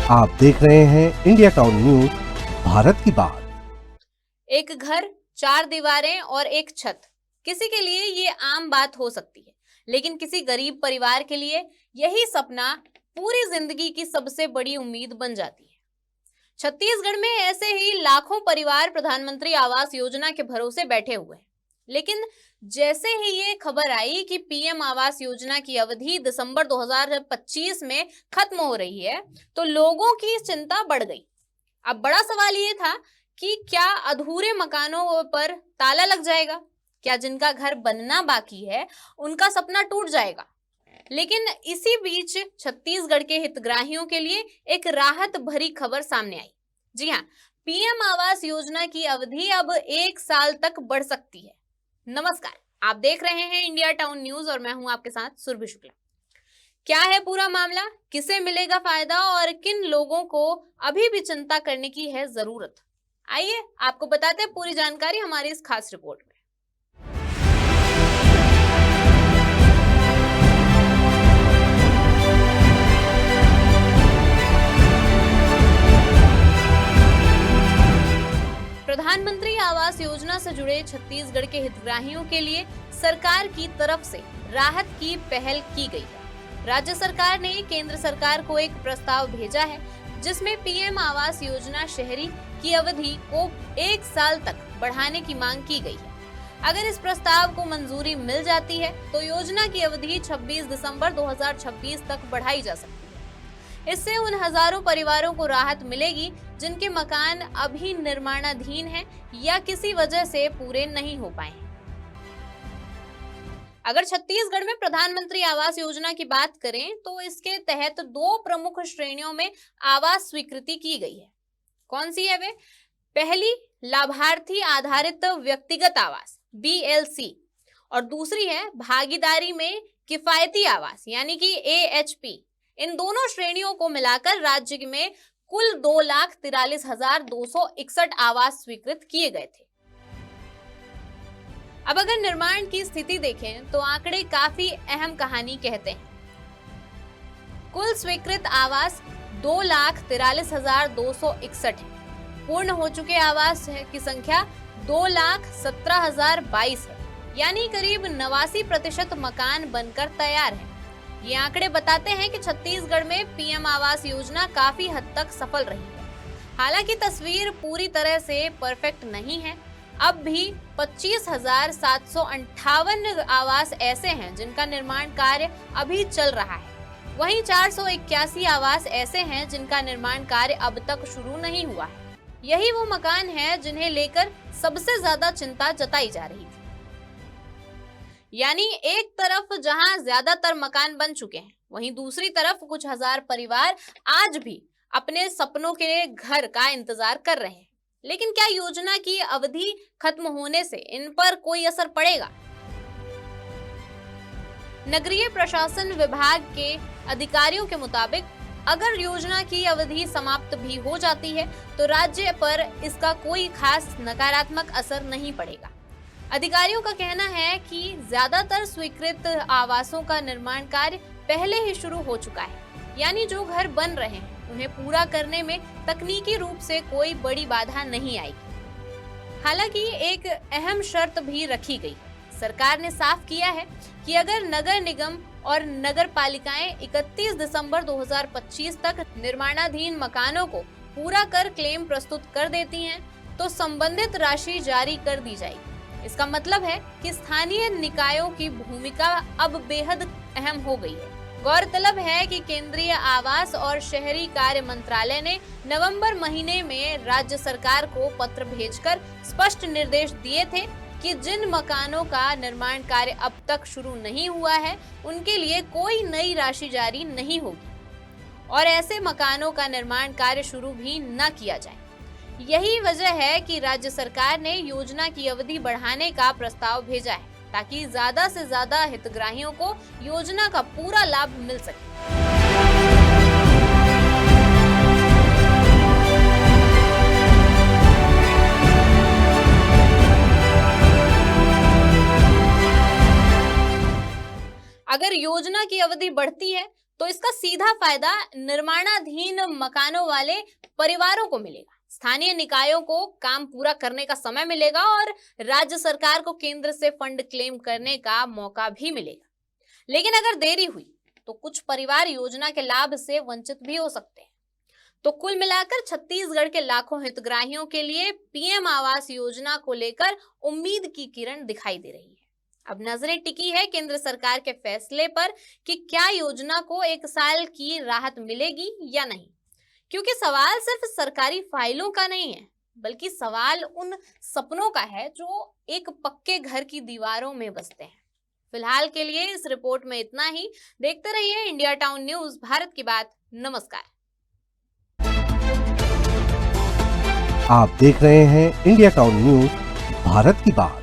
आप देख रहे हैं इंडिया टाउन न्यूज, भारत की बात। एक घर, चार दीवारें और एक छत, किसी के लिए ये आम बात हो सकती है, लेकिन किसी गरीब परिवार के लिए यही सपना पूरी जिंदगी की सबसे बड़ी उम्मीद बन जाती है। छत्तीसगढ़ में ऐसे ही लाखों परिवार प्रधानमंत्री आवास योजना के भरोसे बैठे हुए हैं। लेकिन जैसे ही ये खबर आई कि पीएम आवास योजना की अवधि दिसंबर 2025 में खत्म हो रही है, तो लोगों की चिंता बढ़ गई। अब बड़ा सवाल ये था कि क्या अधूरे मकानों पर ताला लग जाएगा? क्या जिनका घर बनना बाकी है उनका सपना टूट जाएगा? लेकिन इसी बीच छत्तीसगढ़ के हितग्राहियों के लिए एक राहत भरी खबर सामने आई। जी हाँ, पीएम आवास योजना की अवधि अब 1 साल तक बढ़ सकती है। नमस्कार, आप देख रहे हैं इंडिया टाउन न्यूज और मैं हूं आपके साथ सुरभि शुक्ला। क्या है पूरा मामला, किसे मिलेगा फायदा और किन लोगों को अभी भी चिंता करने की है जरूरत? आइए आपको बताते हैं पूरी जानकारी हमारी इस खास रिपोर्ट में। प्रधानमंत्री आवास योजना से जुड़े छत्तीसगढ़ के हितग्राहियों के लिए सरकार की तरफ से राहत की पहल की गई है। राज्य सरकार ने केंद्र सरकार को एक प्रस्ताव भेजा है जिसमें पीएम आवास योजना शहरी की अवधि को 1 साल तक बढ़ाने की मांग की गई है। अगर इस प्रस्ताव को मंजूरी मिल जाती है तो योजना की अवधि 26 दिसंबर 2026 तक बढ़ाई जा सकती है। इससे उन हजारों परिवारों को राहत मिलेगी जिनके मकान अभी निर्माणाधीन हैं या किसी वजह से पूरे नहीं हो पाए हैं। अगर छत्तीसगढ़ में प्रधानमंत्री आवास योजना की बात करें तो इसके तहत 2 प्रमुख श्रेणियों में आवास स्वीकृति की गई है। कौन सी है वे? पहली, लाभार्थी आधारित व्यक्तिगत आवास BLC और दूसरी है भागीदारी में किफायती आवास यानी कि AHP। इन दोनों श्रेणियों को मिलाकर राज्य में कुल 2,43,261 आवास स्वीकृत किए गए थे। अब अगर निर्माण की स्थिति देखें तो आंकड़े काफी अहम कहानी कहते हैं। कुल स्वीकृत आवास 2,43,261 है। पूर्ण हो चुके आवास की संख्या 2,17,022 है, यानी करीब 89% मकान बनकर तैयार है। ये आंकड़े बताते हैं कि छत्तीसगढ़ में पीएम आवास योजना काफी हद तक सफल रही है। हालांकि तस्वीर पूरी तरह से परफेक्ट नहीं है। अब भी 25,758 आवास ऐसे हैं जिनका निर्माण कार्य अभी चल रहा है। वहीं 481 आवास ऐसे हैं जिनका निर्माण कार्य अब तक शुरू नहीं हुआ है। यही वो मकान हैं जिन्हें लेकर सबसे ज्यादा चिंता जताई जा रही थी। यानी एक तरफ जहां ज्यादातर मकान बन चुके हैं, वहीं दूसरी तरफ कुछ हजार परिवार आज भी अपने सपनों के घर का इंतजार कर रहे हैं। लेकिन क्या योजना की अवधि खत्म होने से इन पर कोई असर पड़ेगा? नगरीय प्रशासन विभाग के अधिकारियों के मुताबिक अगर योजना की अवधि समाप्त भी हो जाती है तो राज्य पर इसका कोई खास नकारात्मक असर नहीं पड़ेगा। अधिकारियों का कहना है कि ज्यादातर स्वीकृत आवासों का निर्माण कार्य पहले ही शुरू हो चुका है, यानी जो घर बन रहे हैं उन्हें पूरा करने में तकनीकी रूप से कोई बड़ी बाधा नहीं आएगी। हालांकि एक अहम शर्त भी रखी गई। सरकार ने साफ किया है कि अगर नगर निगम और नगर पालिकाएं 31 दिसंबर 2025 तक निर्माणाधीन मकानों को पूरा कर क्लेम प्रस्तुत कर देती हैं, तो संबंधित राशि जारी कर दी जाएगी। इसका मतलब है कि स्थानीय निकायों की भूमिका अब बेहद अहम हो गई है। गौरतलब है कि केंद्रीय आवास और शहरी कार्य मंत्रालय ने नवंबर महीने में राज्य सरकार को पत्र भेजकर स्पष्ट निर्देश दिए थे कि जिन मकानों का निर्माण कार्य अब तक शुरू नहीं हुआ है उनके लिए कोई नई राशि जारी नहीं होगी और ऐसे मकानों का निर्माण कार्य शुरू भी न किया जाए। यही वजह है कि राज्य सरकार ने योजना की अवधि बढ़ाने का प्रस्ताव भेजा है ताकि ज्यादा से ज्यादा हितग्राहियों को योजना का पूरा लाभ मिल सके। अगर योजना की अवधि बढ़ती है तो तो इसका सीधा फायदा निर्माणाधीन मकानों वाले परिवारों को मिलेगा। स्थानीय निकायों को काम पूरा करने का समय मिलेगा और राज्य सरकार को केंद्र से फंड क्लेम करने का मौका भी मिलेगा। लेकिन अगर देरी हुई तो कुछ परिवार योजना के लाभ से वंचित भी हो सकते हैं। तो कुल मिलाकर छत्तीसगढ़ के लाखों हितग्राहियों के लिए पीएम आवास योजना को लेकर उम्मीद की किरण दिखाई दे रही है। अब नजरें टिकी है केंद्र सरकार के फैसले पर कि क्या योजना को 1 साल की राहत मिलेगी या नहीं, क्योंकि सवाल सिर्फ सरकारी फाइलों का नहीं है, बल्कि सवाल उन सपनों का है जो एक पक्के घर की दीवारों में बसते हैं। फिलहाल के लिए इस रिपोर्ट में इतना ही। देखते रहिए इंडिया टाउन न्यूज, भारत की बात। नमस्कार। आप देख रहे हैं इंडिया टाउन न्यूज, भारत की बात।